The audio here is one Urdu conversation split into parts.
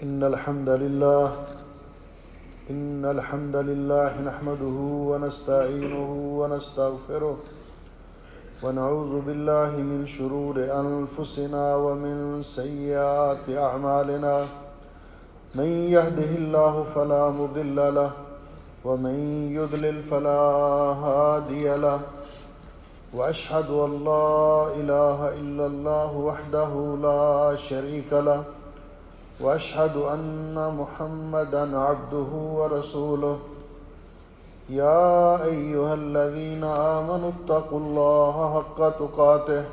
إن الحمد لله نحمده ونستعينه ونستغفره ونعوذ بالله من شرور أنفسنا ومن سيئات أعمالنا من يهده الله فلا مضل له ومن يضلل فلا هادي له وأشهد أن لا إله إلا الله وحده لا شريك له وأشهد أن محمدًا عبده ورسوله يا أيها الذين آمنوا اتقوا الله حق تقاته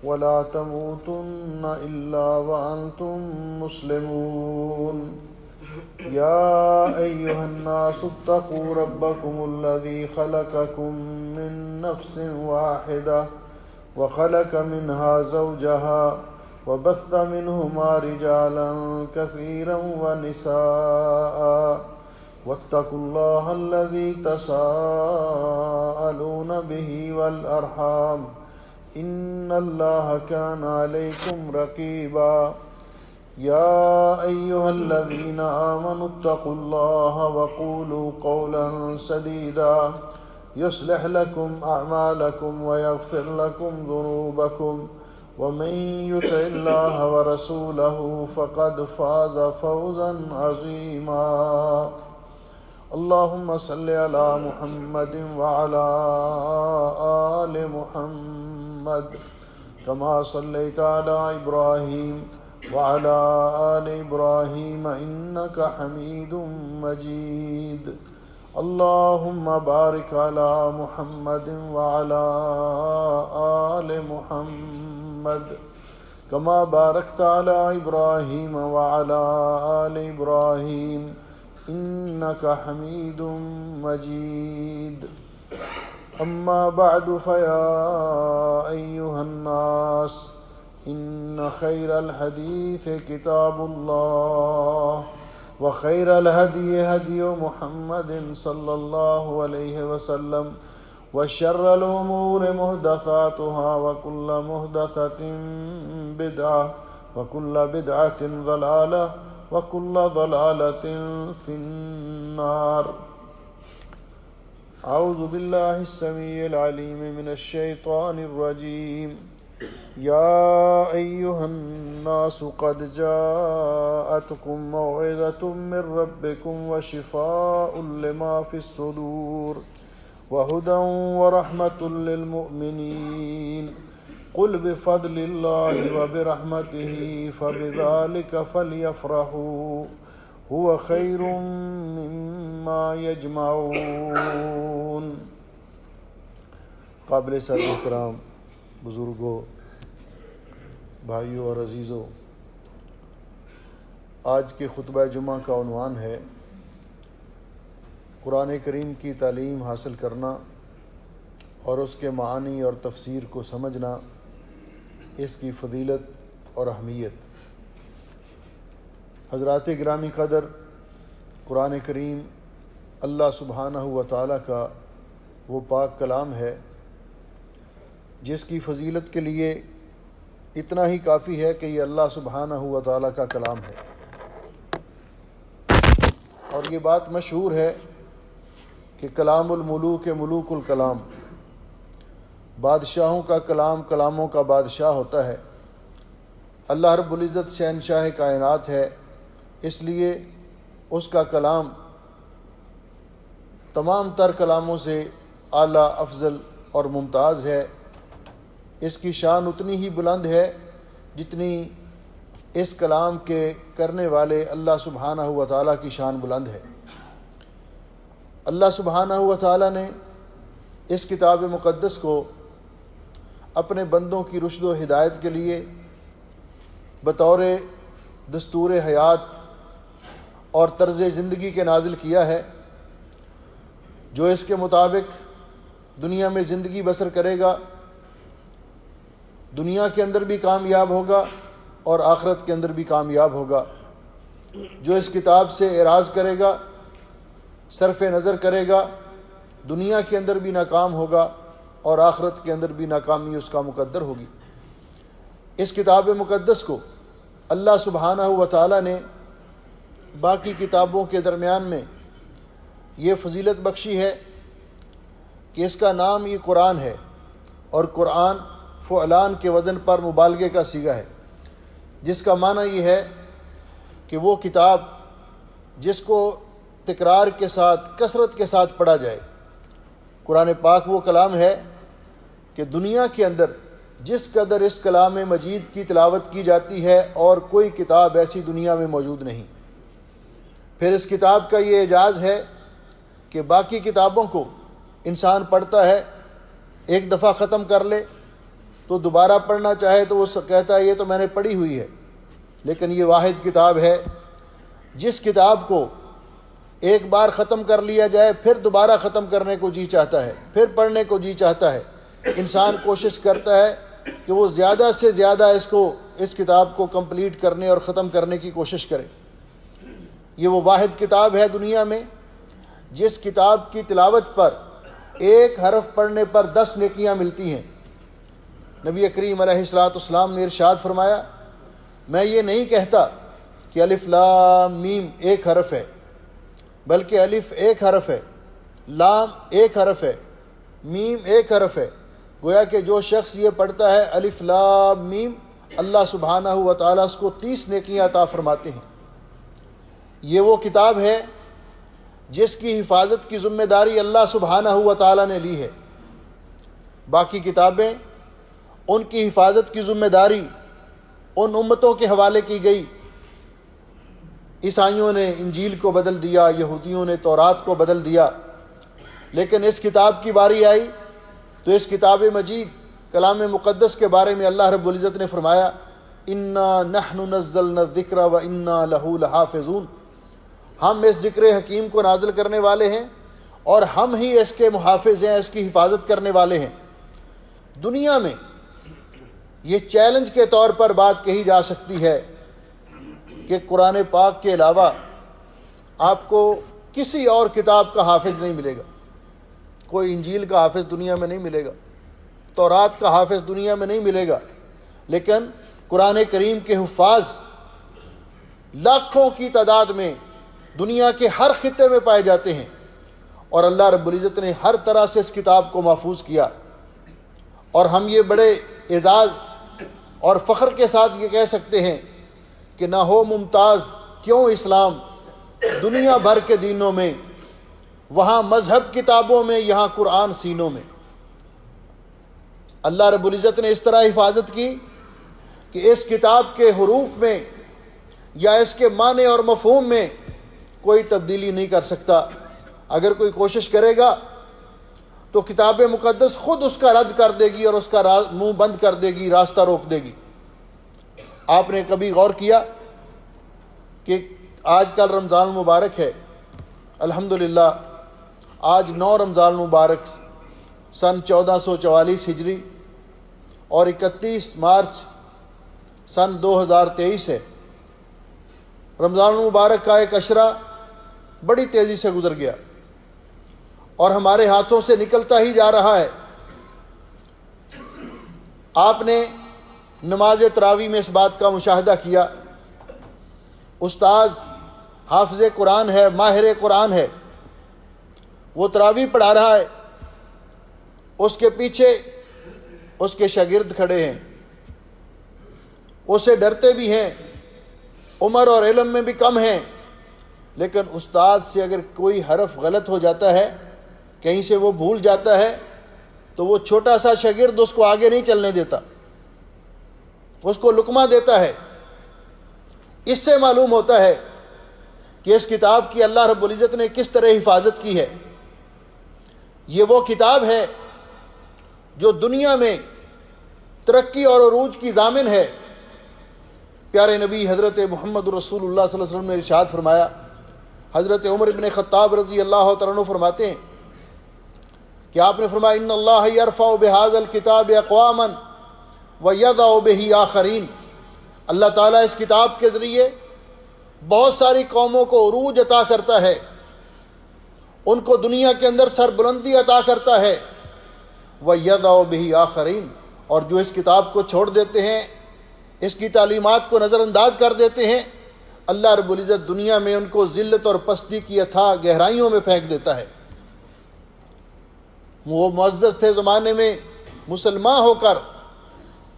ولا تموتن إلا وأنتم مسلمون يا أيها الناس اتقوا ربكم الذي خلقكم من نفس واحدة وخلق منها زوجها وبث منهما رجالا كثيرا ونساء واتقوا الله الذي تساءلون به والأرحام إن الله كان عليكم رقيبا يا أيها الذين آمنوا اتقوا الله وقولوا قولا سديدا يصلح لكم أعمالكم ويغفر لكم ذنوبكم ومن يطع الله ورسوله فقد فاز فوزا عظيما اللهم صل على محمد وعلى آل محمد كما صليت على إبراهيم وعلى آل إبراهيم إنك حميد مجيد اللهم بارك على محمد وعلى آل محمد كما باركت على إبراهيم وعلى آل إبراهيم إنك حميد مجيد أما بعد فيا أيها الناس إن خير الحديث كتاب الله وخير الهدي هدي محمد صلى الله عليه وسلم وشر الأمور محدثاتها وكل محدثة بدعة وكل بدعة ضلالة وكل ضلالة في النار أعوذ بالله السميع العليم من الشيطان الرجيم يا أيها الناس قد جاءتكم موعظة من ربكم وشفاء لما في الصدور وهدى ورحمة للمؤمنين قل بفضل الله وبرحمته فبذلك فليفرحوا هو خير مما يجمعون۔ قابل صدر احترام بزرگوں، بھائیوں اور عزیزوں، آج کے خطبہ جمعہ کا عنوان ہے قرآن کریم کی تعلیم حاصل کرنا اور اس کے معانی اور تفسیر کو سمجھنا، اس کی فضیلت اور اہمیت۔ حضرات گرامی قدر، قرآن کریم اللہ سبحانہ و تعالیٰ کا وہ پاک کلام ہے جس کی فضیلت کے لیے اتنا ہی کافی ہے کہ یہ اللہ سبحانہ و تعالیٰ کا کلام ہے، اور یہ بات مشہور ہے کہ کلام الملوک ملوک الکلام، بادشاہوں کا کلام کلاموں کا بادشاہ ہوتا ہے۔ اللہ رب العزت شہنشاہ کائنات ہے، اس لیے اس کا کلام تمام تر کلاموں سے اعلیٰ، افضل اور ممتاز ہے۔ اس کی شان اتنی ہی بلند ہے جتنی اس کلام کے کرنے والے اللہ سبحانہ و تعالیٰ کی شان بلند ہے۔ اللہ سبحانہ و تعالیٰ نے اس کتاب مقدس کو اپنے بندوں کی رشد و ہدایت کے لیے بطور دستور حیات اور طرز زندگی کے نازل کیا ہے۔ جو اس کے مطابق دنیا میں زندگی بسر کرے گا، دنیا کے اندر بھی کامیاب ہوگا اور آخرت کے اندر بھی کامیاب ہوگا۔ جو اس کتاب سے اعراض کرے گا، صرف نظر کرے گا، دنیا کے اندر بھی ناکام ہوگا اور آخرت کے اندر بھی ناکامی اس کا مقدر ہوگی۔ اس کتاب مقدس کو اللہ سبحانہ و تعالیٰ نے باقی کتابوں کے درمیان میں یہ فضیلت بخشی ہے کہ اس کا نام یہ قرآن ہے، اور قرآن فعلان کے وزن پر مبالغے کا صیغہ ہے، جس کا معنی یہ ہے کہ وہ کتاب جس کو تکرار کے ساتھ، کثرت کے ساتھ پڑھا جائے۔ قرآن پاک وہ کلام ہے کہ دنیا کے اندر جس قدر اس کلام مجید کی تلاوت کی جاتی ہے اور کوئی کتاب ایسی دنیا میں موجود نہیں۔ پھر اس کتاب کا یہ اعجاز ہے کہ باقی کتابوں کو انسان پڑھتا ہے، ایک دفعہ ختم کر لے تو دوبارہ پڑھنا چاہے تو وہ کہتا ہے یہ تو میں نے پڑھی ہوئی ہے، لیکن یہ واحد کتاب ہے جس کتاب کو ایک بار ختم کر لیا جائے پھر دوبارہ ختم کرنے کو جی چاہتا ہے، پھر پڑھنے کو جی چاہتا ہے۔ انسان کوشش کرتا ہے کہ وہ زیادہ سے زیادہ اس کتاب کو کمپلیٹ کرنے اور ختم کرنے کی کوشش کرے۔ یہ وہ واحد کتاب ہے دنیا میں جس کتاب کی تلاوت پر ایک حرف پڑھنے پر 10 نیکیاں ملتی ہیں۔ نبی کریم علیہ الصلوۃ والسلام نے ارشاد فرمایا، میں یہ نہیں کہتا کہ الف لام میم ایک حرف ہے، بلکہ الف ایک حرف ہے، لام ایک حرف ہے، میم ایک حرف ہے۔ گویا کہ جو شخص یہ پڑھتا ہے الف لام میم، اللہ سبحانہ و تعالیٰ اس کو 30 نیکیاں عطا فرماتے ہیں۔ یہ وہ کتاب ہے جس کی حفاظت کی ذمہ داری اللہ سبحانہ و تعالیٰ نے لی ہے۔ باقی کتابیں ان کی حفاظت کی ذمہ داری ان امتوں کے حوالے کی گئی۔ عیسائیوں نے انجیل کو بدل دیا، یہودیوں نے تورات کو بدل دیا، لیکن اس کتاب کی باری آئی تو اس کتاب مجید کلام مقدس کے بارے میں اللہ رب العزت نے فرمایا، انا نحن نزلنا الذکر وانا لہ لحافظون، ہم اس ذکر حکیم کو نازل کرنے والے ہیں اور ہم ہی اس کے محافظ ہیں، اس کی حفاظت کرنے والے ہیں۔ دنیا میں یہ چیلنج کے طور پر بات کہی جا سکتی ہے کہ قرآن پاک کے علاوہ آپ کو کسی اور کتاب کا حافظ نہیں ملے گا۔ کوئی انجیل کا حافظ دنیا میں نہیں ملے گا، تورات کا حافظ دنیا میں نہیں ملے گا، لیکن قرآن کریم کے حفاظ لاکھوں کی تعداد میں دنیا کے ہر خطے میں پائے جاتے ہیں، اور اللہ رب العزت نے ہر طرح سے اس کتاب کو محفوظ کیا۔ اور ہم یہ بڑے اعزاز اور فخر کے ساتھ یہ کہہ سکتے ہیں کہ نہ ہو ممتاز کیوں اسلام دنیا بھر کے دینوں میں، وہاں مذہب کتابوں میں، یہاں قرآن سینوں میں۔ اللہ رب العزت نے اس طرح حفاظت کی کہ اس کتاب کے حروف میں یا اس کے معنی اور مفہوم میں کوئی تبدیلی نہیں کر سکتا۔ اگر کوئی کوشش کرے گا تو کتاب مقدس خود اس کا رد کر دے گی اور اس کا منہ بند کر دے گی، راستہ روک دے گی۔ آپ نے کبھی غور کیا کہ آج کل رمضان المبارک ہے، الحمدللہ آج 9 رمضان المبارک سن 1444 ہجری اور 31 مارچ سن 2023 ہے۔ رمضان المبارک کا ایک عشرہ بڑی تیزی سے گزر گیا اور ہمارے ہاتھوں سے نکلتا ہی جا رہا ہے۔ آپ نے نماز تراویح میں اس بات کا مشاہدہ کیا، استاذ حافظ قرآن ہے، ماہر قرآن ہے، وہ تراویح پڑھا رہا ہے، اس کے پیچھے اس کے شاگرد کھڑے ہیں، اسے ڈرتے بھی ہیں، عمر اور علم میں بھی کم ہیں، لیکن استاد سے اگر کوئی حرف غلط ہو جاتا ہے، کہیں سے وہ بھول جاتا ہے، تو وہ چھوٹا سا شاگرد اس کو آگے نہیں چلنے دیتا، اس کو لقمہ دیتا ہے۔ اس سے معلوم ہوتا ہے کہ اس کتاب کی اللہ رب العزت نے کس طرح حفاظت کی ہے۔ یہ وہ کتاب ہے جو دنیا میں ترقی اور عروج کی ضامن ہے۔ پیارے نبی حضرت محمد رسول اللہ صلی اللہ علیہ وسلم نے ارشاد فرمایا، حضرت عمر بن خطاب رضی اللہ تعالیٰ عنہ فرماتے ہیں کہ آپ نے فرمایا، ان اللہ یرفع بہذا الکتاب اقواما ویضع بہ آخرین، اللہ تعالیٰ اس کتاب کے ذریعے بہت ساری قوموں کو عروج عطا کرتا ہے، ان کو دنیا کے اندر سربلندی عطا کرتا ہے، ویضع بہ آخرین، اور جو اس کتاب کو چھوڑ دیتے ہیں، اس کی تعلیمات کو نظر انداز کر دیتے ہیں، اللہ رب العزت دنیا میں ان کو ذلت اور پستی کی اتھاہ گہرائیوں میں پھینک دیتا ہے۔ وہ معزز تھے زمانے میں مسلمان ہو کر،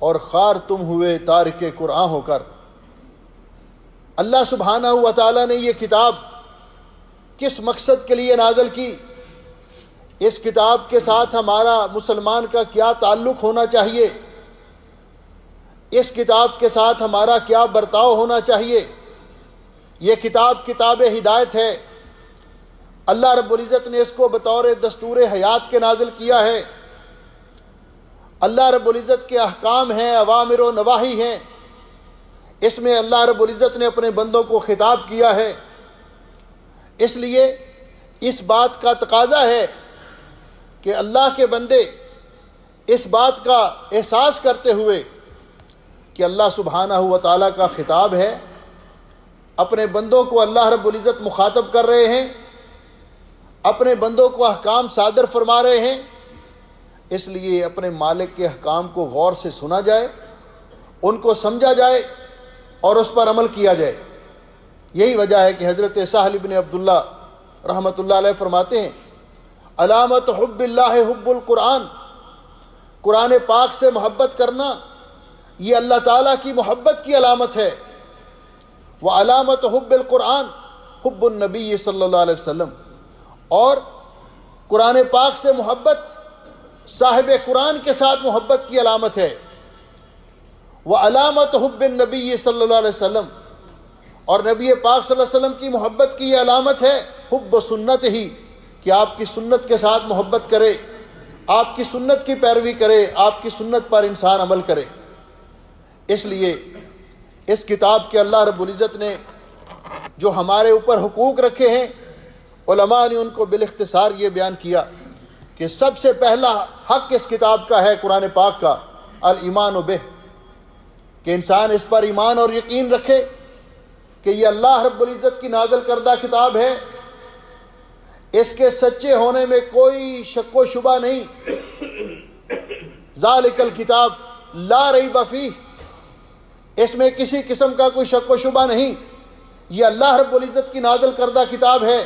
اور خوار تم ہوئے تارک قرآن ہو کر۔ اللہ سبحانہ و تعالیٰ نے یہ کتاب کس مقصد کے لیے نازل کی، اس کتاب کے ساتھ ہمارا مسلمان کا کیا تعلق ہونا چاہیے، اس کتاب کے ساتھ ہمارا کیا برتاؤ ہونا چاہیے، یہ کتاب کتاب ہدایت ہے۔ اللہ رب العزت نے اس کو بطور دستور حیات کے نازل کیا ہے۔ اللہ رب العزت کے احکام ہیں، اوامر و نواہی ہیں، اس میں اللہ رب العزت نے اپنے بندوں کو خطاب کیا ہے۔ اس لیے اس بات کا تقاضا ہے کہ اللہ کے بندے اس بات کا احساس کرتے ہوئے کہ اللہ سبحانہ و تعالیٰ کا خطاب ہے، اپنے بندوں کو اللہ رب العزت مخاطب کر رہے ہیں، اپنے بندوں کو احکام صادر فرما رہے ہیں، اس لیے اپنے مالک کے احکام کو غور سے سنا جائے، ان کو سمجھا جائے اور اس پر عمل کیا جائے۔ یہی وجہ ہے کہ حضرت سہل بن عبداللہ رحمۃ اللہ علیہ فرماتے ہیں، علامت حب اللہ حب القرآن، قرآن پاک سے محبت کرنا یہ اللہ تعالیٰ کی محبت کی علامت ہے۔ وعلامت حب القرآن حب النبی صلی اللہ علیہ وسلم، اور قرآن پاک سے محبت صاحب قرآن کے ساتھ محبت کی علامت ہے۔ وعلامت حب النبی صلی اللہ علیہ وسلم، اور نبی پاک صلی اللہ علیہ وسلم کی محبت کی یہ علامت ہے حب سنت ہی، کہ آپ کی سنت کے ساتھ محبت کرے، آپ کی سنت کی پیروی کرے، آپ کی سنت پر انسان عمل کرے۔ اس لیے اس کتاب کے اللہ رب العزت نے جو ہمارے اوپر حقوق رکھے ہیں، علماء نے ان کو بالاختصار یہ بیان کیا کہ سب سے پہلا حق اس کتاب کا ہے، قرآن پاک کا، الایمان بہ، کہ انسان اس پر ایمان اور یقین رکھے کہ یہ اللہ رب العزت کی نازل کردہ کتاب ہے، اس کے سچے ہونے میں کوئی شک و شبہ نہیں۔ ذالک الکتاب لا ریب فیہ، اس میں کسی قسم کا کوئی شک و شبہ نہیں، یہ اللہ رب العزت کی نازل کردہ کتاب ہے،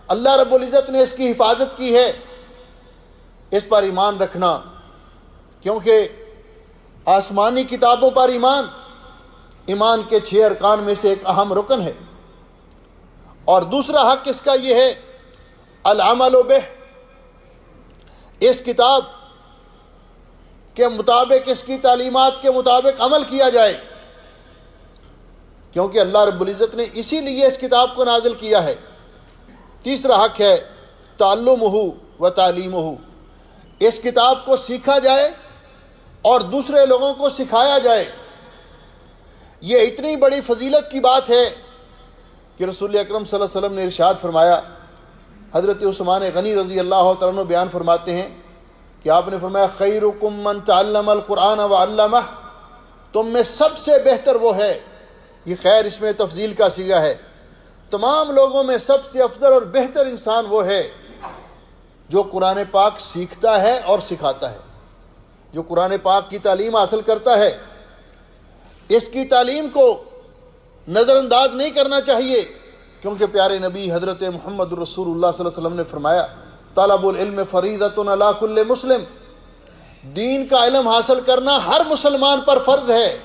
اللہ رب العزت نے اس کی حفاظت کی ہے۔ اس پر ایمان رکھنا، کیونکہ آسمانی کتابوں پر ایمان کے 6 ارکان میں سے ایک اہم رکن ہے۔ اور دوسرا حق اس کا یہ ہے العمل بہ، اس کتاب کے مطابق، اس کی تعلیمات کے مطابق عمل کیا جائے، کیونکہ اللہ رب العزت نے اسی لیے اس کتاب کو نازل کیا ہے۔ تیسرا حق ہے تعلمہ و تعلیمہ، اس کتاب کو سیکھا جائے اور دوسرے لوگوں کو سکھایا جائے۔ یہ اتنی بڑی فضیلت کی بات ہے کہ رسول اکرم صلی اللہ علیہ وسلم نے ارشاد فرمایا، حضرت عثمان غنی رضی اللہ تعالیٰ عنہ بیان فرماتے ہیں کہ آپ نے فرمایا، خیرکم من تعلم القرآن وعلمہ، تم میں سب سے بہتر وہ ہے، یہ خیر اس میں تفضیل کا صیغہ ہے، تمام لوگوں میں سب سے افضل اور بہتر انسان وہ ہے جو قرآن پاک سیکھتا ہے اور سکھاتا ہے، جو قرآن پاک کی تعلیم حاصل کرتا ہے۔ اس کی تعلیم کو نظر انداز نہیں کرنا چاہیے، کیونکہ پیارے نبی حضرت محمد رسول اللہ صلی اللہ علیہ وسلم نے فرمایا، طلب العلم فریضۃ علی کل مسلم، دین کا علم حاصل کرنا ہر مسلمان پر فرض ہے،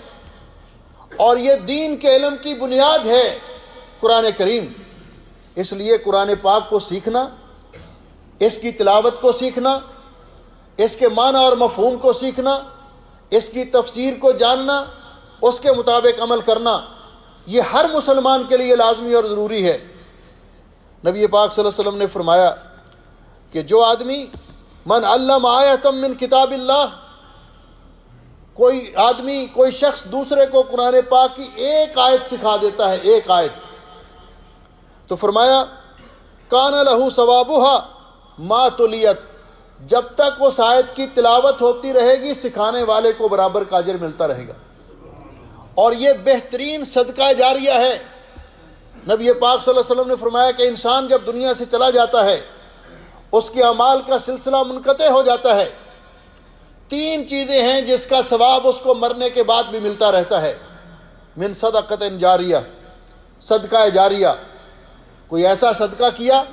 اور یہ دین کے علم کی بنیاد ہے قرآن کریم۔ اس لیے قرآن پاک کو سیکھنا، اس کی تلاوت کو سیکھنا، اس کے معنی اور مفہوم کو سیکھنا، اس کی تفسیر کو جاننا، اس کے مطابق عمل کرنا، یہ ہر مسلمان کے لیے لازمی اور ضروری ہے۔ نبی پاک صلی اللہ علیہ وسلم نے فرمایا کہ جو آدمی من علم آیۃ من کتاب اللہ، کوئی شخص دوسرے کو قرآن پاک کی ایک آیت سکھا دیتا ہے، ایک آیت، تو فرمایا کان لہ ثوابھا ما تلیت، جب تک اس آیت کی تلاوت ہوتی رہے گی سکھانے والے کو برابر کا اجر ملتا رہے گا، اور یہ بہترین صدقہ جاریہ ہے۔ نبی پاک صلی اللہ علیہ وسلم نے فرمایا کہ انسان جب دنیا سے چلا جاتا ہے، اس کے اعمال کا سلسلہ منقطع ہو جاتا ہے، 3 چیزیں ہیں جس کا ثواب اس کو مرنے کے بعد بھی ملتا رہتا ہے، من صدقۃ جاریہ، صدقہ جاریہ، کوئی ایسا صدقہ کیا،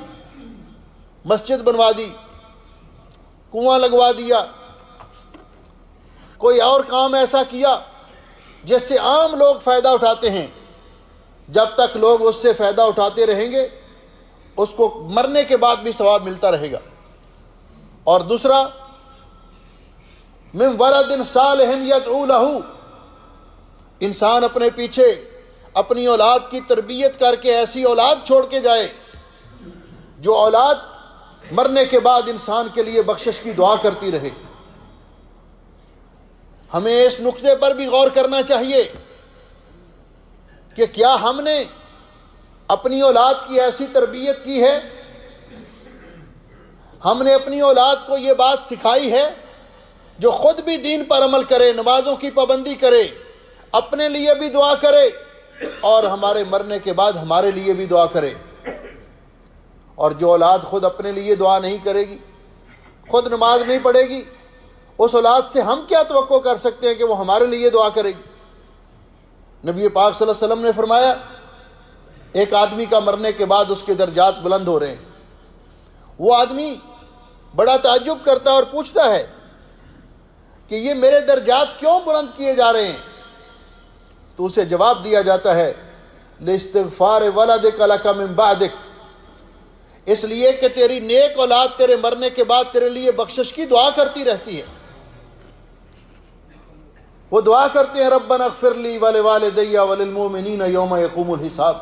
مسجد بنوا دی، کنواں لگوا دیا، کوئی اور کام ایسا کیا جس سے عام لوگ فائدہ اٹھاتے ہیں، جب تک لوگ اس سے فائدہ اٹھاتے رہیں گے اس کو مرنے کے بعد بھی ثواب ملتا رہے گا۔ اور دوسرا، من ولد صالح یدعو لہ، انسان اپنے پیچھے اپنی اولاد کی تربیت کر کے ایسی اولاد چھوڑ کے جائے جو اولاد مرنے کے بعد انسان کے لیے بخشش کی دعا کرتی رہے۔ ہمیں اس نقطے پر بھی غور کرنا چاہیے کہ کیا ہم نے اپنی اولاد کی ایسی تربیت کی ہے، ہم نے اپنی اولاد کو یہ بات سکھائی ہے جو خود بھی دین پر عمل کرے، نمازوں کی پابندی کرے، اپنے لیے بھی دعا کرے اور ہمارے مرنے کے بعد ہمارے لیے بھی دعا کرے۔ اور جو اولاد خود اپنے لیے دعا نہیں کرے گی، خود نماز نہیں پڑھے گی، اس اولاد سے ہم کیا توقع کر سکتے ہیں کہ وہ ہمارے لیے دعا کرے گی؟ نبی پاک صلی اللہ علیہ وسلم نے فرمایا ایک آدمی کا مرنے کے بعد اس کے درجات بلند ہو رہے ہیں۔ وہ آدمی بڑا تعجب کرتا ہے اور پوچھتا ہے کہ یہ میرے درجات کیوں بلند کیے جا رہے ہیں؟ تو اسے جواب دیا جاتا ہے لاستغفار ولدک لک من بعدک، اس لیے کہ تیری نیک اولاد تیرے مرنے کے بعد تیرے لیے بخشش کی دعا کرتی رہتی ہے۔ وہ دعا کرتے ہیں ربنا اغفر لی ولوالدی وللمؤمنین یوم یقوم الحساب،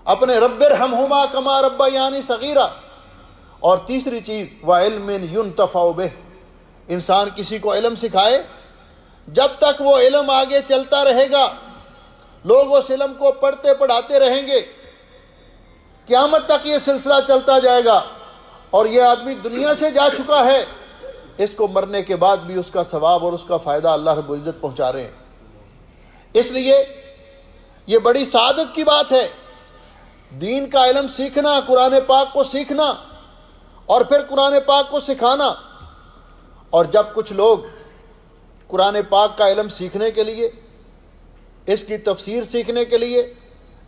اپنے رب ارحمہما کما ربیانی صغیرا۔ اور تیسری چیز وعلم ینتفع بہ، انسان کسی کو علم سکھائے، جب تک وہ علم آگے چلتا رہے گا، لوگ اس علم کو پڑھتے پڑھاتے رہیں گے، قیامت تک یہ سلسلہ چلتا جائے گا، اور یہ آدمی دنیا سے جا چکا ہے، اس کو مرنے کے بعد بھی اس کا ثواب اور اس کا فائدہ اللہ رب العزت پہنچا رہے ہیں۔ اس لیے یہ بڑی سعادت کی بات ہے، دین کا علم سیکھنا، قرآن پاک کو سیکھنا اور پھر قرآن پاک کو سکھانا۔ اور جب کچھ لوگ قرآن پاک کا علم سیکھنے کے لیے، اس کی تفسیر سیکھنے کے لیے،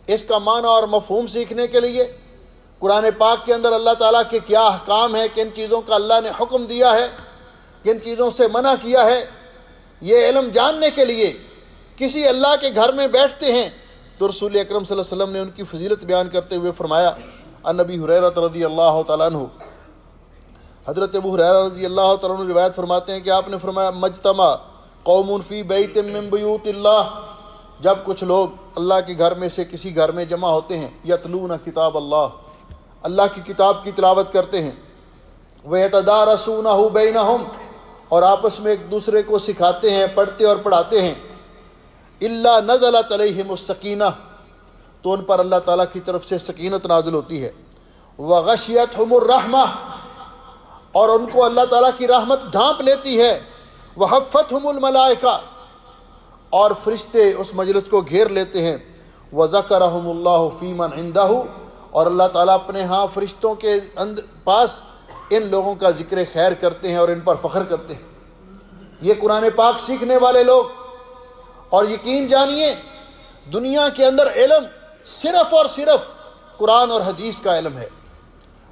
اس کا معنی اور مفہوم سیکھنے کے لیے، قرآن پاک کے اندر اللہ تعالیٰ کے کیا احکام ہیں، کن چیزوں کا اللہ نے حکم دیا ہے، کن چیزوں سے منع کیا ہے، یہ علم جاننے کے لیے کسی اللہ کے گھر میں بیٹھتے ہیں، تو رسول اکرم صلی اللہ علیہ وسلم نے ان کی فضیلت بیان کرتے ہوئے فرمایا عن ابی ہریرہ رضی اللہ تعالیٰ عنہ، حضرت ابو ہریرہ رضی اللہ تعالیٰ عنہ روایت فرماتے ہیں کہ آپ نے فرمایا مجتمع قوم فی بیت من بیوت اللہ، جب کچھ لوگ اللہ کے گھر میں سے کسی گھر میں جمع ہوتے ہیں، یتلون کتاب اللہ، اللہ کی کتاب کی تلاوت کرتے ہیں، وَيَتَدَارَسُونَهُ بَيْنَهُمْ، اور آپس میں ایک دوسرے کو سکھاتے ہیں، پڑھتے اور پڑھاتے ہیں، إِلَّا نَزَلَتْ عَلَيْهِمُ السَّكِينَةُ، تو ان پر اللہ تعالیٰ کی طرف سے سکینت نازل ہوتی ہے، وَغَشِيَتْهُمُ الرَّحْمَةُ، اور ان کو اللہ تعالیٰ کی رحمت ڈھانپ لیتی ہے، وَحَفَّتْهُمُ الْمَلَائِكَةُ، اور فرشتے اس مجلس کو گھیر لیتے ہیں، وَذَكَرَهُمُ اللَّهُ فِي مَنْ عِنْدَهُ، اور اللہ تعالیٰ اپنے ہاں فرشتوں کے پاس ان لوگوں کا ذکر خیر کرتے ہیں اور ان پر فخر کرتے ہیں۔ یہ قرآن پاک سیکھنے والے لوگ، اور یقین جانیے دنیا کے اندر علم صرف اور صرف قرآن اور حدیث کا علم ہے،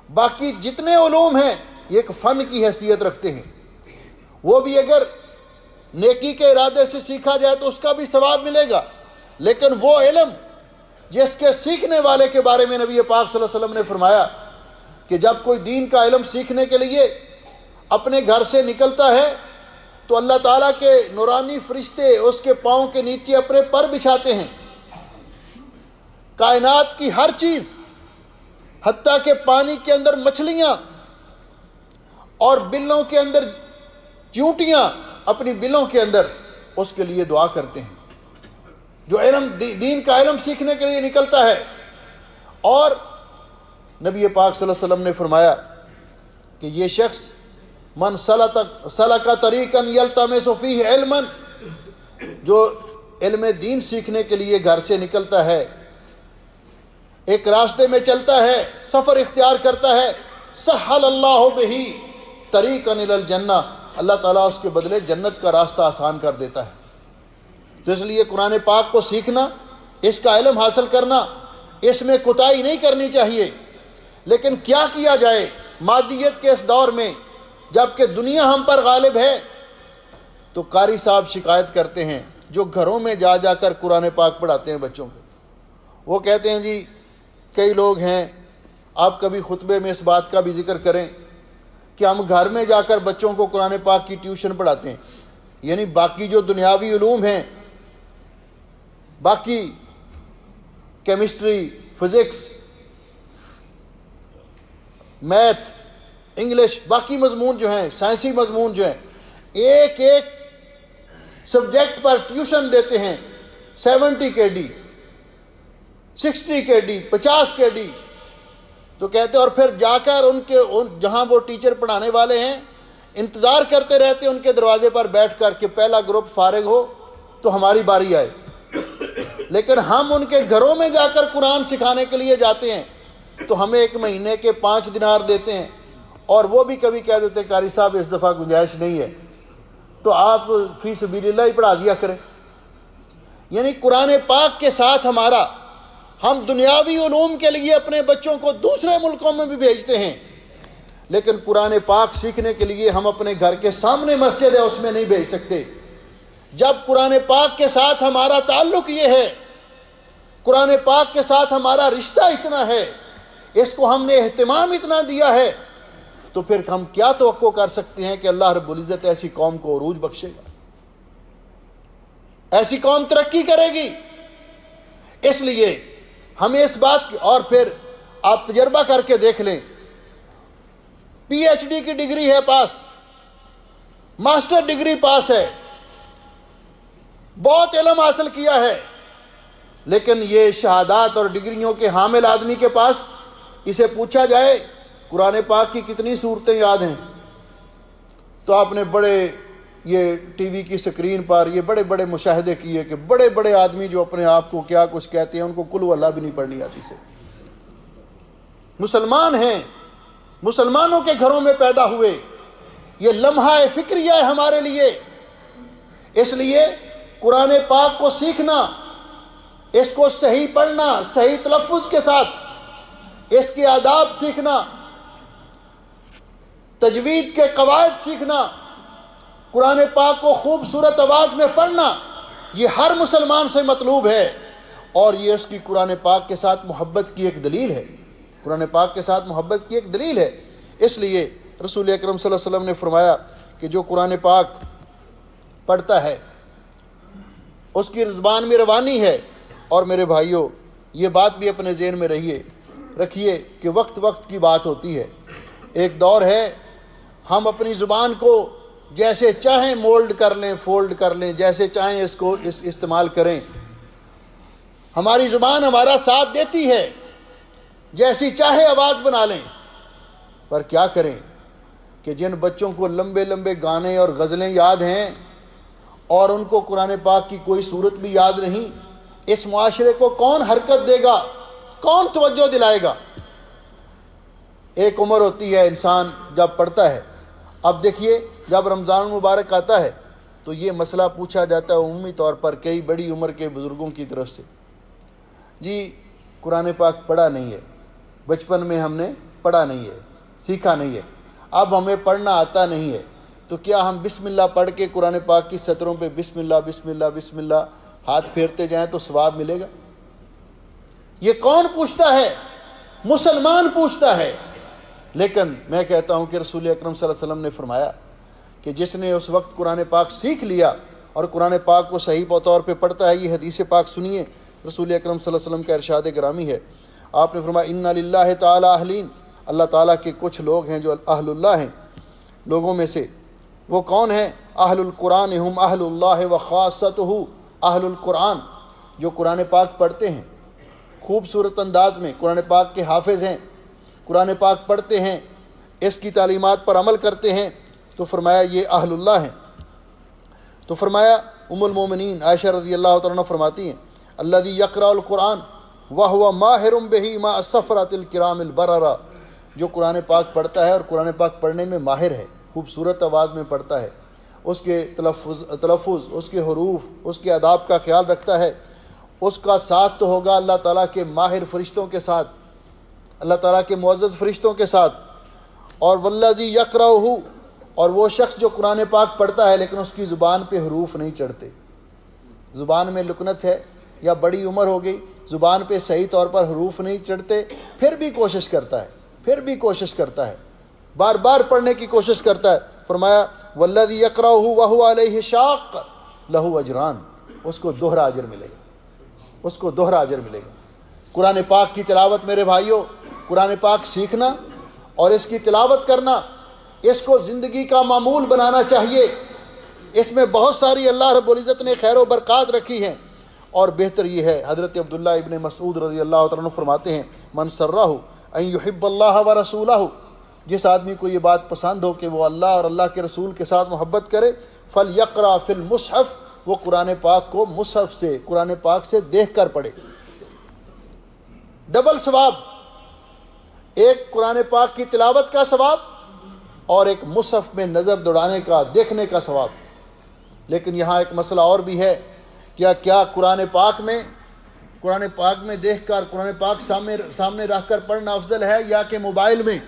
باقی جتنے علوم ہیں یہ ایک فن کی حیثیت رکھتے ہیں، وہ بھی اگر نیکی کے ارادے سے سیکھا جائے تو اس کا بھی ثواب ملے گا، لیکن وہ علم جس کے سیکھنے والے کے بارے میں نبی پاک صلی اللہ علیہ وسلم نے فرمایا کہ جب کوئی دین کا علم سیکھنے کے لیے اپنے گھر سے نکلتا ہے تو اللہ تعالیٰ کے نورانی فرشتے اس کے پاؤں کے نیچے اپنے پر بچھاتے ہیں، کائنات کی ہر چیز حتیٰ کہ پانی کے اندر مچھلیاں اور بلوں کے اندر چیونٹیاں اپنی بلوں کے اندر اس کے لیے دعا کرتے ہیں، جو علم دین کا علم سیکھنے کے لیے نکلتا ہے۔ اور نبی پاک صلی اللہ علیہ وسلم نے فرمایا کہ یہ شخص من سلک طریقا یلتمس فیہ علما، جو علم دین سیکھنے کے لیے گھر سے نکلتا ہے، ایک راستے میں چلتا ہے، سفر اختیار کرتا ہے، سہل اللہ بہ طریقا الی الجنہ، اللہ تعالیٰ اس کے بدلے جنت کا راستہ آسان کر دیتا ہے۔ تو اس لیے قرآن پاک کو سیکھنا اس کا علم حاصل کرنا، اس میں کوتاہی نہیں کرنی چاہیے۔ لیکن کیا کیا جائے مادیت کے اس دور میں، جب کہ دنیا ہم پر غالب ہے؟ تو قاری صاحب شکایت کرتے ہیں جو گھروں میں جا جا کر قرآن پاک پڑھاتے ہیں بچوں کو۔ وہ کہتے ہیں جی کئی لوگ ہیں، آپ کبھی خطبے میں اس بات کا بھی ذکر کریں کہ ہم گھر میں جا کر بچوں کو قرآن پاک کی ٹیوشن پڑھاتے ہیں، یعنی باقی جو دنیاوی علوم ہیں، باقی کیمسٹری، فزکس، میتھ، انگلش، باقی مضمون جو ہیں، سائنسی مضمون جو ہیں، ایک ایک سبجیکٹ پر ٹیوشن دیتے ہیں، 70 KD، 60 KD، 50 KD۔ تو کہتے ہیں اور پھر جا کر جہاں وہ ٹیچر پڑھانے والے ہیں انتظار کرتے رہتے ہیں ان کے دروازے پر بیٹھ کر کہ پہلا گروپ فارغ ہو تو ہماری باری آئے۔ لیکن ہم ان کے گھروں میں جا کر قرآن سکھانے کے لیے جاتے ہیں تو ہمیں 1 مہینے کے 5 دینار دیتے ہیں، اور وہ بھی کبھی کہہ دیتے ہیں قاری صاحب اس دفعہ گنجائش نہیں ہے تو آپ فی سبیل اللہ ہی پڑھا دیا کریں۔ یعنی قرآن پاک کے ساتھ ہم دنیاوی علوم کے لیے اپنے بچوں کو دوسرے ملکوں میں بھی بھیجتے ہیں، لیکن قرآن پاک سیکھنے کے لیے ہم اپنے گھر کے سامنے مسجد ہے اس میں نہیں بھیج سکتے۔ جب قرآن پاک کے ساتھ ہمارا تعلق یہ ہے، قرآن پاک کے ساتھ ہمارا رشتہ اتنا ہے، اس کو ہم نے اہتمام اتنا دیا ہے، تو پھر ہم کیا توقع کر سکتے ہیں کہ اللہ رب العزت ایسی قوم کو عروج بخشے گا، ایسی قوم ترقی کرے گی؟ اس لیے ہمیں اس بات کی، اور پھر آپ تجربہ کر کے دیکھ لیں، PhD کی ڈگری ہے پاس، ماسٹر ڈگری پاس ہے، بہت علم حاصل کیا ہے، لیکن یہ شہادات اور ڈگریوں کے حامل آدمی کے پاس اسے پوچھا جائے قرآن پاک کی کتنی صورتیں یاد ہیں، تو آپ نے بڑے یہ ٹی وی کی سکرین پر یہ بڑے بڑے مشاہدے کیے کہ بڑے بڑے آدمی جو اپنے آپ کو کیا کچھ کہتے ہیں ان کو قل اللہ بھی نہیں پڑھنی آتی سے، مسلمان ہیں، مسلمانوں کے گھروں میں پیدا ہوئے، یہ لمحہ فکریہ ہے ہمارے لیے۔ اس لیے قرآن پاک کو سیکھنا، اس کو صحیح پڑھنا، صحیح تلفظ کے ساتھ اس کے آداب سیکھنا، تجوید کے قواعد سیکھنا، قرآن پاک کو خوبصورت آواز میں پڑھنا، یہ ہر مسلمان سے مطلوب ہے، اور یہ اس کی قرآن پاک کے ساتھ محبت کی ایک دلیل ہے، قرآن پاک کے ساتھ محبت کی ایک دلیل ہے۔ اس لیے رسول اکرم صلی اللہ علیہ وسلم نے فرمایا کہ جو قرآن پاک پڑھتا ہے اس کی زبان میں روانی ہے۔ اور میرے بھائیوں یہ بات بھی اپنے ذہن میں رکھیے کہ وقت وقت کی بات ہوتی ہے، ایک دور ہے ہم اپنی زبان کو جیسے چاہیں مولڈ کر لیں، فولڈ کر لیں، جیسے چاہیں اس کو استعمال کریں، ہماری زبان ہمارا ساتھ دیتی ہے، جیسی چاہے آواز بنا لیں، پر کیا کریں کہ جن بچوں کو لمبے لمبے گانے اور غزلیں یاد ہیں اور ان کو قرآن پاک کی کوئی صورت بھی یاد نہیں، اس معاشرے کو کون حرکت دے گا، کون توجہ دلائے گا؟ ایک عمر ہوتی ہے انسان جب پڑھتا ہے۔ اب دیکھیے جب رمضان المبارک آتا ہے تو یہ مسئلہ پوچھا جاتا ہے عمومی طور پر کئی بڑی عمر کے بزرگوں کی طرف سے، جی قرآن پاک پڑھا نہیں ہے، بچپن میں ہم نے پڑھا نہیں ہے، سیکھا نہیں ہے، اب ہمیں پڑھنا آتا نہیں ہے، تو کیا ہم بسم اللہ پڑھ کے قرآن پاک کی سطروں پہ بسم اللہ بسم اللہ بسم اللہ ہاتھ پھیرتے جائیں تو ثواب ملے گا؟ یہ کون پوچھتا ہے؟ مسلمان پوچھتا ہے۔ لیکن میں کہتا ہوں کہ رسول اکرم صلی اللہ علیہ وسلم نے فرمایا کہ جس نے اس وقت قرآن پاک سیکھ لیا اور قرآن پاک کو صحیح طور پہ پڑھتا ہے، یہ حدیث پاک سنیے، رسول اکرم صلی اللہ علیہ وسلم کا ارشاد گرامی ہے، آپ نے فرمایا ان للہ تعالی اہلین، اللہ تعالیٰ کے کچھ لوگ ہیں جو اہل اللہ ہیں، لوگوں میں سے وہ کون ہیں؟ اہل القرآن ہم اہل اللہ و خاصتہ، اہل القرآن جو قرآن پاک پڑھتے ہیں خوبصورت انداز میں، قرآن پاک کے حافظ ہیں، قرآن پاک پڑھتے ہیں، اس کی تعلیمات پر عمل کرتے ہیں، تو فرمایا یہ اہل اللہ ہیں۔ تو فرمایا ام المومنین عائشہ رضی اللہ تعالیٰ عنہ فرماتی ہیں الذی یقرأ القرآن وہو ماہر بہ مع السفرۃ الکرام البررہ، جو قرآن پاک پڑھتا ہے اور قرآن پاک پڑھنے میں ماہر ہے، خوبصورت آواز میں پڑھتا ہے، اس کے تلفظ، اس کے حروف، اس کے آداب کا خیال رکھتا ہے، اس کا ساتھ تو ہوگا اللہ تعالیٰ کے ماہر فرشتوں کے ساتھ، اللہ تعالیٰ کے معزز فرشتوں کے ساتھ۔ اور والذی یقرأہ، اور وہ شخص جو قرآن پاک پڑھتا ہے لیکن اس کی زبان پہ حروف نہیں چڑھتے، زبان میں لکنت ہے یا بڑی عمر ہو گئی، زبان پہ صحیح طور پر حروف نہیں چڑھتے، پھر بھی کوشش کرتا ہے، بار بار پڑھنے کی کوشش کرتا ہے۔ فرمایا والذی یقرأہ وہو علیہ شاق لہ اجران، اس کو دوہرا اجر ملے گا، قرآن پاک کی تلاوت میرے بھائیوں، قرآن پاک سیکھنا اور اس کی تلاوت کرنا، اس کو زندگی کا معمول بنانا چاہیے۔ اس میں بہت ساری اللہ رب العزت نے خیر و برکات رکھی ہیں، اور بہتر یہ ہے، حضرت عبداللہ ابن مسعود رضی اللہ تعالیٰ عنہ فرماتے ہیں من سرہ ان یحب اللہ و رسولہ، جس آدمی کو یہ بات پسند ہو کہ وہ اللہ اور اللہ کے رسول کے ساتھ محبت کرے، فلیقرأ فی المصحف، وہ قرآن پاک کو مصحف سے، قرآن پاک سے دیکھ کر پڑھے، ڈبل ثواب، ایک قرآن پاک کی تلاوت کا ثواب اور ایک مصحف میں نظر دوڑانے کا، دیکھنے کا ثواب۔ لیکن یہاں ایک مسئلہ اور بھی ہے، کیا قرآن پاک میں دیکھ کر، قرآن پاک سامنے رکھ کر پڑھنا افضل ہے یا کہ موبائل میں؟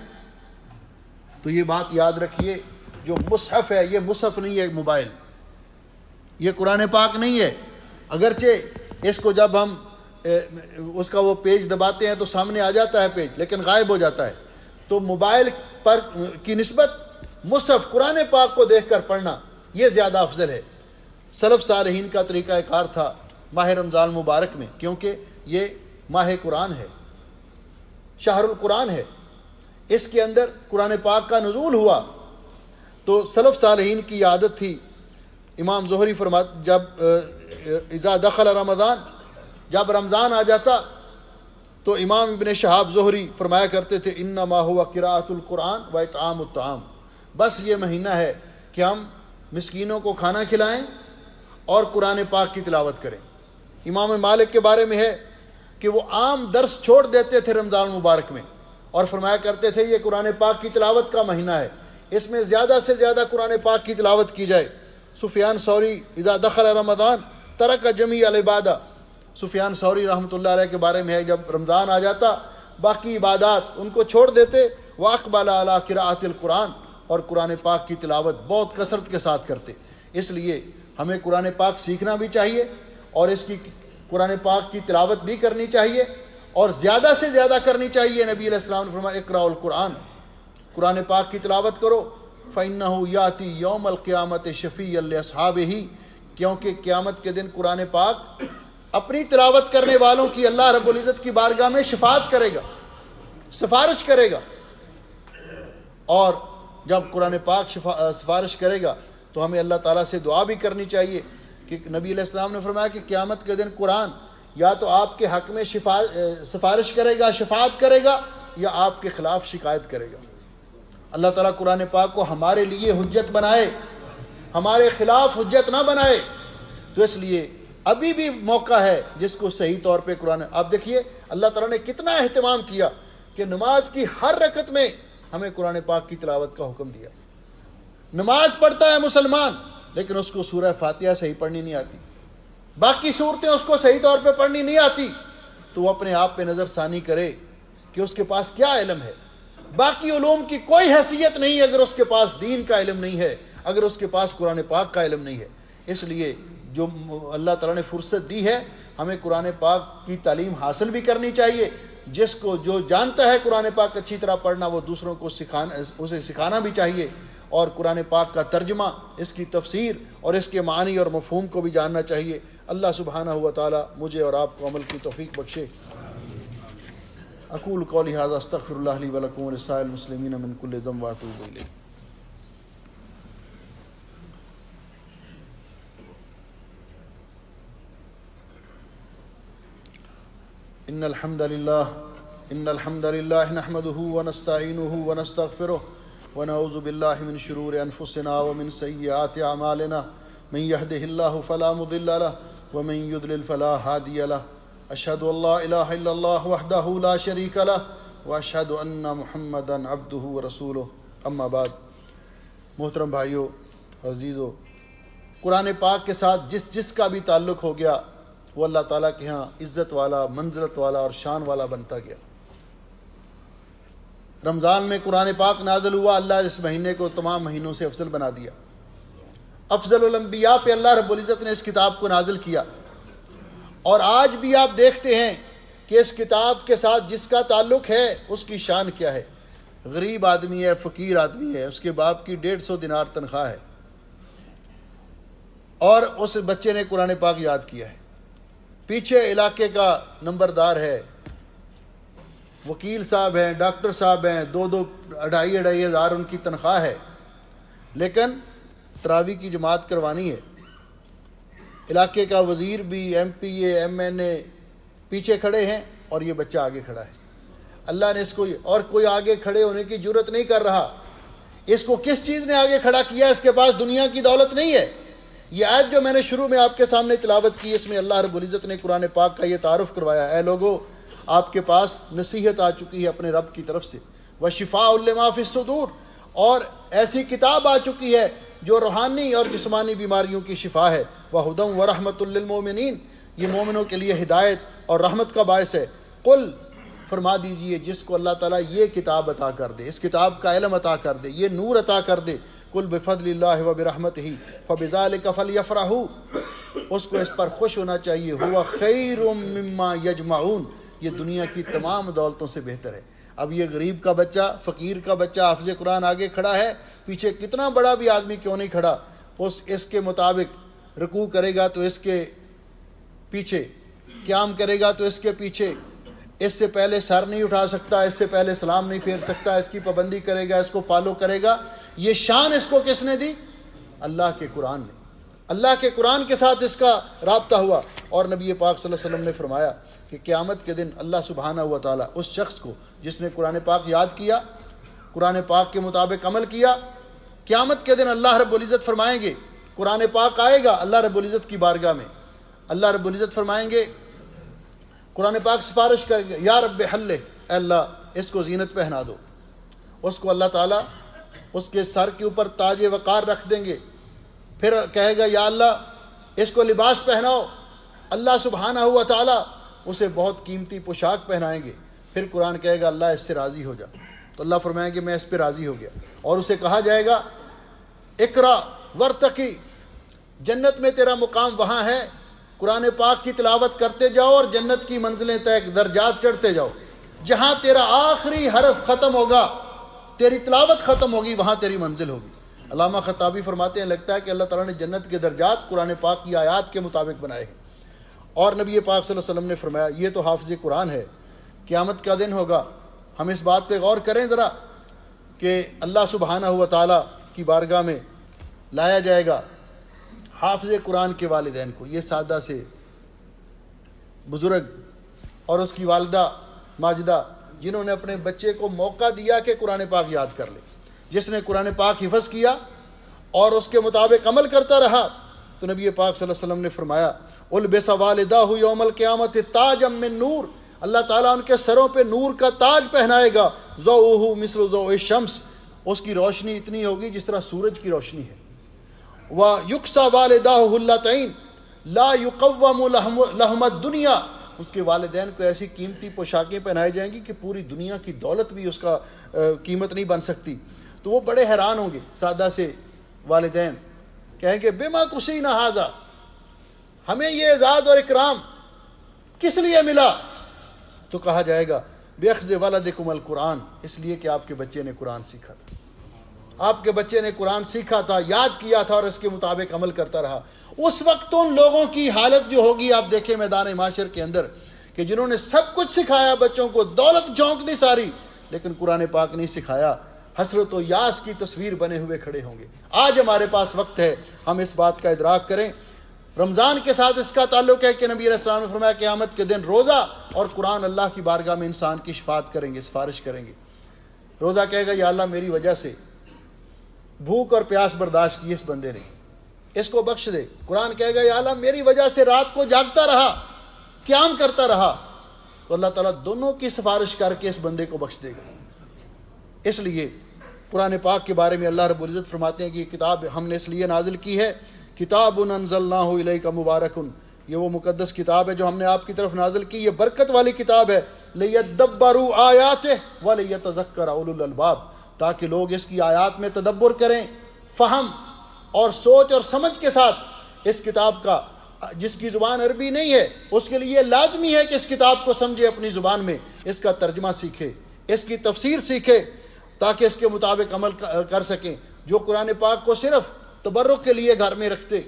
تو یہ بات یاد رکھیے، جو مصحف ہے یہ مصحف نہیں ہے، موبائل، یہ قرآن پاک نہیں ہے۔ اگرچہ اس کو جب ہم اس کا وہ پیج دباتے ہیں تو سامنے آ جاتا ہے پیج، لیکن غائب ہو جاتا ہے، تو موبائل پر کی نسبت مصحف قرآن پاک کو دیکھ کر پڑھنا یہ زیادہ افضل ہے۔ سلف صالحین کا طریقہ کار تھا ماہ رمضان مبارک میں، کیونکہ یہ ماہ قرآن ہے، شہر القرآن ہے، اس کے اندر قرآن پاک کا نزول ہوا، تو سلف صالحین کی عادت تھی۔ امام زہری فرماتے جب اذا دخل رمضان، جب رمضان آ جاتا تو امام ابن شہاب زہری فرمایا کرتے تھے انما ہوا قراءۃ القرآن و اطعام الطعام، بس یہ مہینہ ہے کہ ہم مسکینوں کو کھانا کھلائیں اور قرآن پاک کی تلاوت کریں۔ امام مالک کے بارے میں ہے کہ وہ عام درس چھوڑ دیتے تھے رمضان مبارک میں، اور فرمایا کرتے تھے یہ قرآن پاک کی تلاوت کا مہینہ ہے، اس میں زیادہ سے زیادہ قرآن پاک کی تلاوت کی جائے۔ سفیان ثوری اذا دخل رمضان ترک جمیع العبادہ، سفیان ثوری رحمۃ اللہ علیہ کے بارے میں ہے جب رمضان آ جاتا باقی عبادات ان کو چھوڑ دیتے، واقبل علی قراءۃ القرآن، اور قرآن پاک کی تلاوت بہت کثرت کے ساتھ کرتے۔ اس لیے ہمیں قرآن پاک سیکھنا بھی چاہیے اور اس کی قرآن پاک کی تلاوت بھی کرنی چاہیے، اور زیادہ سے زیادہ کرنی چاہیے۔ نبی علیہ السلام نے فرمایا اقرأوا القرآن، قرآن پاک کی تلاوت کرو، فإنہ یاتی یوم القیامت شفیعا لاصحابہ، کیونکہ قیامت کے دن قرآن پاک اپنی تلاوت کرنے والوں کی اللہ رب العزت کی بارگاہ میں شفاعت کرے گا، سفارش کرے گا۔ اور جب قرآن پاک سفارش کرے گا تو ہمیں اللہ تعالیٰ سے دعا بھی کرنی چاہیے کہ نبی علیہ السلام نے فرمایا کہ قیامت کے دن قرآن یا تو آپ کے حق میں سفارش کرے گا، شفاعت کرے گا، یا آپ کے خلاف شکایت کرے گا۔ اللہ تعالیٰ قرآن پاک کو ہمارے لیے حجت بنائے، ہمارے خلاف حجت نہ بنائے۔ تو اس لیے ابھی بھی موقع ہے جس کو صحیح طور پہ قرآن، آپ دیکھیے اللہ تعالیٰ نے کتنا اہتمام کیا کہ نماز کی ہر رکعت میں ہمیں قرآن پاک کی تلاوت کا حکم دیا۔ نماز پڑھتا ہے مسلمان لیکن اس کو سورہ فاتحہ صحیح پڑھنی نہیں آتی، باقی صورتیں اس کو صحیح طور پہ پڑھنی نہیں آتی، تو وہ اپنے آپ پہ نظر ثانی کرے کہ اس کے پاس کیا علم ہے۔ باقی علوم کی کوئی حیثیت نہیں اگر اس کے پاس دین کا علم نہیں ہے، اگر اس کے پاس قرآن پاک کا علم نہیں ہے۔ اس لیے جو اللہ تعالیٰ نے فرصت دی ہے ہمیں قرآن پاک کی تعلیم حاصل بھی کرنی چاہیے۔ جس کو جو جانتا ہے قرآن پاک اچھی طرح پڑھنا، وہ دوسروں کو اسے سکھانا بھی چاہیے، اور قرآن پاک کا ترجمہ، اس کی تفسیر اور اس کے معنی اور مفہوم کو بھی جاننا چاہیے۔ اللہ سبحانہ و تعالی مجھے اور آپ کو عمل کی توفیق بخشے۔ اقول قولی ھذا استغفر اللہ لی ولکم ولسائر المسلمین من کل ذنب واتوب الیہ۔ ان الحمد للہ نحمده ونستعینه ونستغفره ونعوذ باللہ من شرور انفسنا ومن سیئات اعمالنا من يهده اللہ فلا مضل له ومن يضلل فلا هادی له اشهد ان لا الہ الا اللہ وحدہ لا شریک له واشهد ان محمدا عبدہ ورسولہ، اما بعد۔ محترم بھائیو عزیزو، قرآن پاک کے ساتھ جس کا بھی تعلق ہو گیا وہ اللہ تعالیٰ کے ہاں عزت والا، منزلت والا اور شان والا بنتا گیا۔ رمضان میں قرآن پاک نازل ہوا، اللہ اس مہینے کو تمام مہینوں سے افضل بنا دیا۔ افضل الانبیاء پہ اللہ رب العزت نے اس کتاب کو نازل کیا، اور آج بھی آپ دیکھتے ہیں کہ اس کتاب کے ساتھ جس کا تعلق ہے اس کی شان کیا ہے۔ غریب آدمی ہے، فقیر آدمی ہے، اس کے باپ کی 150 دینار تنخواہ ہے، اور اس بچے نے قرآن پاک یاد کیا ہے۔ پیچھے علاقے کا نمبردار ہے، وکیل صاحب ہیں، ڈاکٹر صاحب ہیں، 2,500 ہزار ان کی تنخواہ ہے، لیکن تراویح کی جماعت کروانی ہے۔ علاقے کا وزیر بھی، ایم پی اے، ایم این اے پیچھے کھڑے ہیں، اور یہ بچہ آگے کھڑا ہے۔ اللہ نے اس کو، اور کوئی آگے کھڑے ہونے کی جرت نہیں کر رہا۔ اس کو کس چیز نے آگے کھڑا کیا؟ اس کے پاس دنیا کی دولت نہیں ہے۔ یہ آیت جو میں نے شروع میں آپ کے سامنے تلاوت کی، اس میں اللہ رب العزت نے قرآن پاک کا یہ تعارف کروایا، اے لوگو آپ کے پاس نصیحت آ چکی ہے اپنے رب کی طرف سے، وَشِفَاءٌ لِمَا فِی الصُّدُورِ، اور ایسی کتاب آ چکی ہے جو روحانی اور جسمانی بیماریوں کی شفا ہے، وَہُدًى وَرَحْمَةٌ لِّلْمُؤْمِنِينَ، یہ مومنوں کے لیے ہدایت اور رحمت کا باعث ہے۔ قل، فرما دیجئے جس کو اللہ تعالیٰ یہ کتاب عطا کر دے، اس کتاب کا علم عطا کر دے، یہ نور عطا کر دے، قل بفضل اللہ وبرحمتہ فبذلک فلیفرحوا، اس کو اس پر خوش ہونا چاہیے، ہوا خیر مما یجمعون، یہ دنیا کی تمام دولتوں سے بہتر ہے۔ اب یہ غریب کا بچہ، فقیر کا بچہ حافظ قرآن آگے کھڑا ہے، پیچھے کتنا بڑا بھی آدمی کیوں نہیں کھڑا، اس کے مطابق رکوع کرے گا تو اس کے پیچھے، قیام کرے گا تو اس کے پیچھے، اس سے پہلے سر نہیں اٹھا سکتا، اس سے پہلے سلام نہیں پھیر سکتا، اس کی پابندی کرے گا، اس کو فالو کرے گا۔ یہ شان اس کو کس نے دی؟ اللہ کے قرآن نے۔ اللہ کے قرآن کے ساتھ اس کا رابطہ ہوا، اور نبی پاک صلی اللہ علیہ وسلم نے فرمایا کہ قیامت کے دن اللہ سبحانہ و تعالیٰ اس شخص کو جس نے قرآن پاک یاد کیا، قرآن پاک کے مطابق عمل کیا، قیامت کے دن اللہ رب العزت فرمائیں گے، قرآن پاک آئے گا اللہ رب العزت کی بارگاہ میں، اللہ رب العزت فرمائیں گے، قرآن پاک سفارش کرے گا، یا رب حل، اے اللہ اس کو زینت پہنا دو۔ اس کو اللہ تعالیٰ اس کے سر کے اوپر تاج وقار رکھ دیں گے، پھر کہے گا یا اللہ اس کو لباس پہناؤ، اللہ سبحانہ و تعالیٰ اسے بہت قیمتی پوشاک پہنائیں گے، پھر قرآن کہے گا اللہ اس سے راضی ہو جا، تو اللہ فرمائیں گے میں اس پہ راضی ہو گیا، اور اسے کہا جائے گا اقرا ورتقی، جنت میں تیرا مقام وہاں ہے، قرآن پاک کی تلاوت کرتے جاؤ اور جنت کی منزلیں طے، درجات چڑھتے جاؤ، جہاں تیرا آخری حرف ختم ہوگا، تیری تلاوت ختم ہوگی، وہاں تیری منزل ہوگی۔ علامہ خطابی فرماتے ہیں لگتا ہے کہ اللہ تعالیٰ نے جنت کے درجات قرآن پاک کی آیات کے مطابق بنائے ہیں، اور نبی پاک صلی اللہ علیہ وسلم نے فرمایا یہ تو حافظ قرآن ہے، قیامت کا دن ہوگا، ہم اس بات پہ غور کریں ذرا کہ اللہ سبحانہ و تعالیٰ کی بارگاہ میں لایا جائے گا حافظ قرآن کے والدین کو، یہ سادہ سے بزرگ اور اس کی والدہ ماجدہ، جنہوں نے اپنے بچے کو موقع دیا کہ قرآن پاک یاد کر لے، جس نے قرآن پاک حفظ کیا اور اس کے مطابق عمل کرتا رہا، تو نبی پاک صلی اللہ علیہ وسلم نے فرمایا البس والدہ یوم القیامت تاجا من نور، اللہ تعالیٰ ان کے سروں پہ نور کا تاج پہنائے گا، ضوءہ مثل ضوء الشمس، اس کی روشنی اتنی ہوگی جس طرح سورج کی روشنی ہے، وَيُكْسَى وَالِدَاهُ اللَّتَيْنِ لَا يُقَوَّمُ لَهُمَ الدُّنْيَا، اس کے والدین کو ایسی قیمتی پوشاکیں پہنائی جائیں گی کہ پوری دنیا کی دولت بھی اس کا قیمت نہیں بن سکتی، تو وہ بڑے حیران ہوں گے، سادہ سے والدین کہیں گے بِمَا كُسِينَ هَذَا، ہمیں یہ اعزاز اور اکرام کس لیے ملا؟ تو کہا جائے گا بِأَخْذِ وَلَدِكُمُ الْقُرْآنَ، اس لیے کہ آپ کے بچے نے قرآن سیکھا تھا، آپ کے بچے نے قرآن سیکھا تھا، یاد کیا تھا اور اس کے مطابق عمل کرتا رہا۔ اس وقت ان لوگوں کی حالت جو ہوگی آپ دیکھیں میدان معاشر کے اندر، کہ جنہوں نے سب کچھ سکھایا بچوں کو، دولت جھونک دی ساری، لیکن قرآن پاک نہیں سکھایا، حسرت و یاس کی تصویر بنے ہوئے کھڑے ہوں گے۔ آج ہمارے پاس وقت ہے ہم اس بات کا ادراک کریں۔ رمضان کے ساتھ اس کا تعلق ہے کہ نبی علیہ السلام نے فرمایا قیامت کے دن روزہ اور قرآن اللہ کی بارگاہ میں انسان کی شفاعت کریں گے، سفارش کریں گے۔ روزہ کہے گا یا اللہ میری وجہ سے بھوک اور پیاس برداشت کی اس بندے نے، اس کو بخش دے۔ قرآن کہے گا یا اللہ میری وجہ سے رات کو جاگتا رہا، قیام کرتا رہا، تو اللہ تعالیٰ دونوں کی سفارش کر کے اس بندے کو بخش دے گا۔ اس لیے قرآن پاک کے بارے میں اللہ رب العزت فرماتے ہیں کہ یہ کتاب ہم نے اس لیے نازل کی ہے، کتاب انزلناہ الیک مبارک یہ وہ مقدس کتاب ہے جو ہم نے آپ کی طرف نازل کی، یہ برکت والی کتاب ہے، لِيَدَّبَّرُوا آیَاتِهِ وَلِيَتَذَكَّرَ اولو الالباب، تاکہ لوگ اس کی آیات میں تدبر کریں، فہم اور سوچ اور سمجھ کے ساتھ اس کتاب کا، جس کی زبان عربی نہیں ہے اس کے لیے لازمی ہے کہ اس کتاب کو سمجھے اپنی زبان میں، اس کا ترجمہ سیکھے، اس کی تفسیر سیکھے، تاکہ اس کے مطابق عمل کر سکیں۔ جو قرآن پاک کو صرف تبرک کے لیے گھر میں رکھتے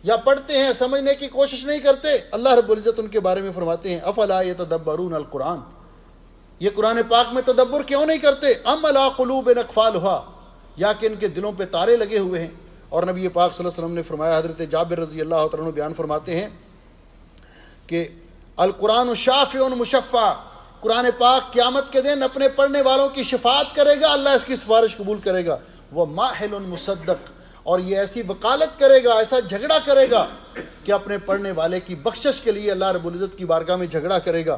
یا پڑھتے ہیں، سمجھنے کی کوشش نہیں کرتے، اللہ رب العزت ان کے بارے میں فرماتے ہیں افلا یتدبرون القرآن، یہ قرآن پاک میں تدبر کیوں نہیں کرتے، ام علی قلوب اقفالھا، یا کہ ان کے دلوں پہ تارے لگے ہوئے ہیں۔ اور نبی پاک صلی اللہ علیہ وسلم نے فرمایا، حضرت جابر رضی اللہ تعالیٰ عنہ بیان فرماتے ہیں کہ القرآن شافع مشفع، قرآن پاک قیامت کے دن اپنے پڑھنے والوں کی شفاعت کرے گا، اللہ اس کی سفارش قبول کرے گا، وہ ماحل مصدق، اور یہ ایسی وکالت کرے گا، ایسا جھگڑا کرے گا کہ اپنے پڑھنے والے کی بخشش کے لیے اللہ رب العزت کی بارگاہ میں جھگڑا کرے گا،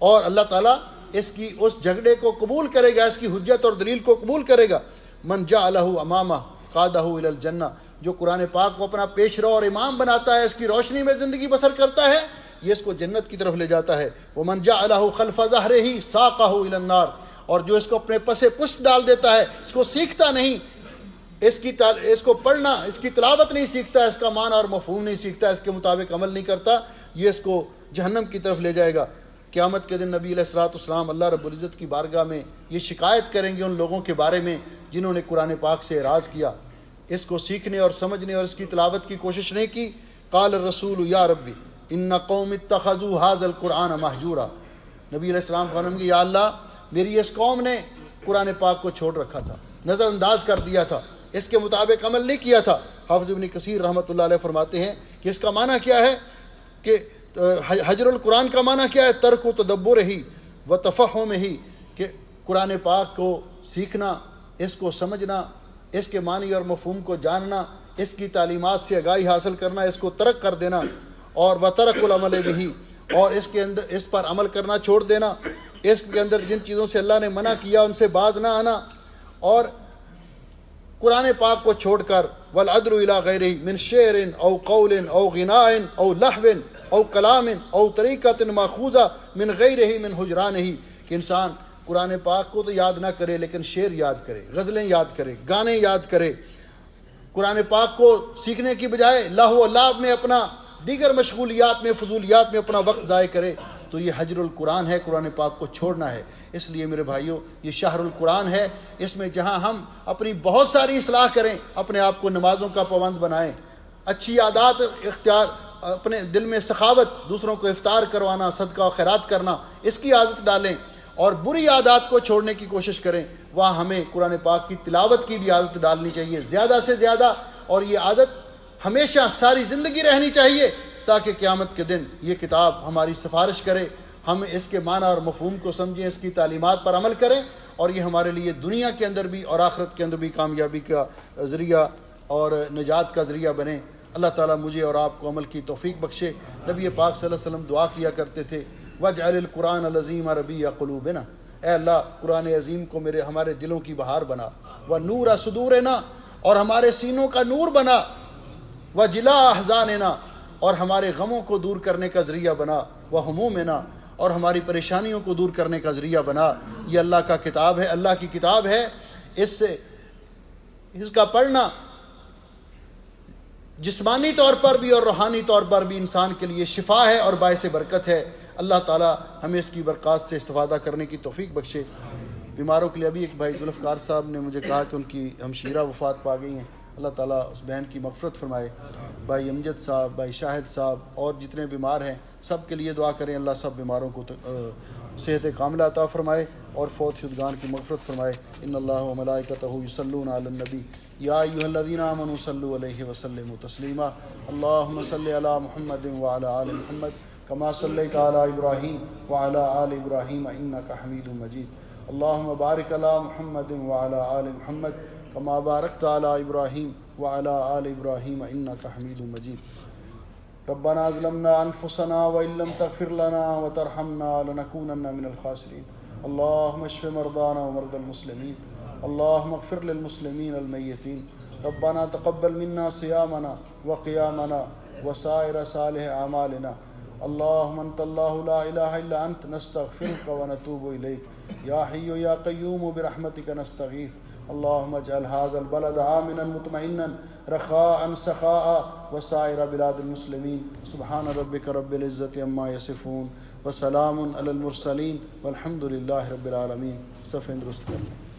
اور اللہ تعالیٰ اس کی اس جھگڑے کو قبول کرے گا، اس کی حجت اور دلیل کو قبول کرے گا۔ من جعلہ امامہ قادہ الی الجنہ، جو قرآن پاک کو اپنا پیش رو اور امام بناتا ہے، اس کی روشنی میں زندگی بسر کرتا ہے، یہ اس کو جنت کی طرف لے جاتا ہے۔ ومن جعلہ خلف ظہرہ ساقہ الی النار، اور جو اس کو اپنے پس پشت ڈال دیتا ہے، اس کو سیکھتا نہیں، اس کو پڑھنا، اس کی تلاوت نہیں سیکھتا، اس کا معنی اور مفہوم نہیں سیکھتا، اس کے مطابق عمل نہیں کرتا، یہ اس کو جہنم کی طرف لے جائے گا۔ قیامت کے دن نبی علیہ الصلوۃ والسلام اللہ رب العزت کی بارگاہ میں یہ شکایت کریں گے ان لوگوں کے بارے میں جنہوں نے قرآن پاک سے اعراض کیا، اس کو سیکھنے اور سمجھنے اور اس کی تلاوت کی کوشش نہیں کی۔ قال الرسول یا ربی ان قوم اتخذوا هذا القرآن مہجورا، نبی علیہ السلام فرمائیں گے یا اللہ میری اس قوم نے قرآن پاک کو چھوڑ رکھا تھا، نظر انداز کر دیا تھا، اس کے مطابق عمل نہیں کیا تھا۔ حافظ ابن کثیر رحمۃ اللہ علیہ فرماتے ہیں کہ اس کا معنی کیا ہے کہ حجر القرآن کا معنی کیا ہے، ترک و تدبر ہی و تفہم ہی، کہ قرآن پاک کو سیکھنا، اس کو سمجھنا، اس کے معنی اور مفہوم کو جاننا، اس کی تعلیمات سے آگاہی حاصل کرنا، اس کو ترک کر دینا، اور و ترک العمل بہ، اور اس کے اندر اس پر عمل کرنا چھوڑ دینا، اس کے اندر جن چیزوں سے اللہ نے منع کیا ان سے باز نہ آنا، اور قرآن پاک کو چھوڑ کر والعدل الی غیرہ من شعر او قول او غناء او لہو او کلام او طریقۃ ماخوذہ من غیرہ من حجرانہ، کہ انسان قرآن پاک کو تو یاد نہ کرے لیکن شعر یاد کرے، غزلیں یاد کرے، گانے یاد کرے، قرآن پاک کو سیکھنے کی بجائے لہو و لعب میں، اپنا دیگر مشغولیات میں، فضولیات میں اپنا وقت ضائع کرے، تو یہ حجر القرآن ہے، قرآن پاک کو چھوڑنا ہے۔ اس لیے میرے بھائیوں یہ شہر القرآن ہے، اس میں جہاں ہم اپنی بہت ساری اصلاح کریں، اپنے آپ کو نمازوں کا پابند بنائیں، اچھی عادات اختیار، اپنے دل میں سخاوت، دوسروں کو افطار کروانا، صدقہ و خیرات کرنا، اس کی عادت ڈالیں، اور بری عادات کو چھوڑنے کی کوشش کریں۔ وہاں ہمیں قرآن پاک کی تلاوت کی بھی عادت ڈالنی چاہیے زیادہ سے زیادہ، اور یہ عادت ہمیشہ ساری زندگی رہنی چاہیے، تاکہ قیامت کے دن یہ کتاب ہماری سفارش کرے، ہم اس کے معنی اور مفہوم کو سمجھیں، اس کی تعلیمات پر عمل کریں، اور یہ ہمارے لیے دنیا کے اندر بھی اور آخرت کے اندر بھی کامیابی کا ذریعہ اور نجات کا ذریعہ بنے۔ اللہ تعالیٰ مجھے اور آپ کو عمل کی توفیق بخشے۔ نبی پاک صلی اللہ علیہ وسلم دعا کیا کرتے تھے وَاجْعَلِ الْقُرْآنَ الْعَظِيمَ رَبِيعَ قُلُوبِنَا، اے اللہ قرآن عظیم کو ہمارے دلوں کی بہار بنا، وَنُورَ صُدُورِنَا، اور ہمارے سینوں کا نور بنا، وَجِلَاءَ أَحْزَانِنَا، اور ہمارے غموں کو دور کرنے کا ذریعہ بنا، وَہُمُومِنَا، اور ہماری پریشانیوں کو دور کرنے کا ذریعہ بنا۔ یہ اللہ کا کتاب ہے، اللہ کی کتاب ہے، اس کا پڑھنا جسمانی طور پر بھی اور روحانی طور پر بھی انسان کے لیے شفا ہے اور باعث برکت ہے۔ اللہ تعالیٰ ہمیں اس کی برکات سے استفادہ کرنے کی توفیق بخشے۔ بیماروں کے لیے ابھی ایک بھائی ذوالفقار صاحب نے مجھے کہا کہ ان کی ہمشیرہ وفات پا گئی ہیں، اللہ تعالیٰ اس بہن کی مغفرت فرمائے۔ بھائی امجد صاحب، بھائی شاہد صاحب اور جتنے بیمار ہیں سب کے لیے دعا کریں، اللہ سب بیماروں کو صحت کاملہ عطا فرمائے اور فوت شدگان کی مغفرت فرمائے۔ ان اللہ و ملائکتہ یصلون علی النبی یا ایھا الذین آمنوا صلوا علیہ وسلموا تسلیما۔ اللہم صل علی محمد وعلی آل محمد کما صلیت علی ابراہیم وعلی آل ابراہیم انک حمید مجید۔ اللہم بارک علی محمد وعلی آل محمد کما بارکت علی ابراہیم وعلی آل ابراہیم انک حمید مجید۔ ربنا ظلمنا انفسنا وان لم تغفر لنا وترحمنا لنكونن من الخاسرین۔ اللهم اشف مرضانا ومرضى المسلمين، اللهم اغفر للمسلمين المیتین۔ ربنا تقبل منا صيامنا وقيامنا وسائر صالح أعمالنا. اللهم أنت الله لا إله إلا أنت نستغفرك ونتوب إليك. يا حي يا قيوم برحمتك نستغيث. اللهم اجعل هذا البلد آمنا مطمئنا رخاء سخاء وسائر بلاد المسلمين. سبحان ربك رب العزة عما يصفون وسلام على المرسلين والحمد لله رب العالمین. صفحہ درست کر لیں.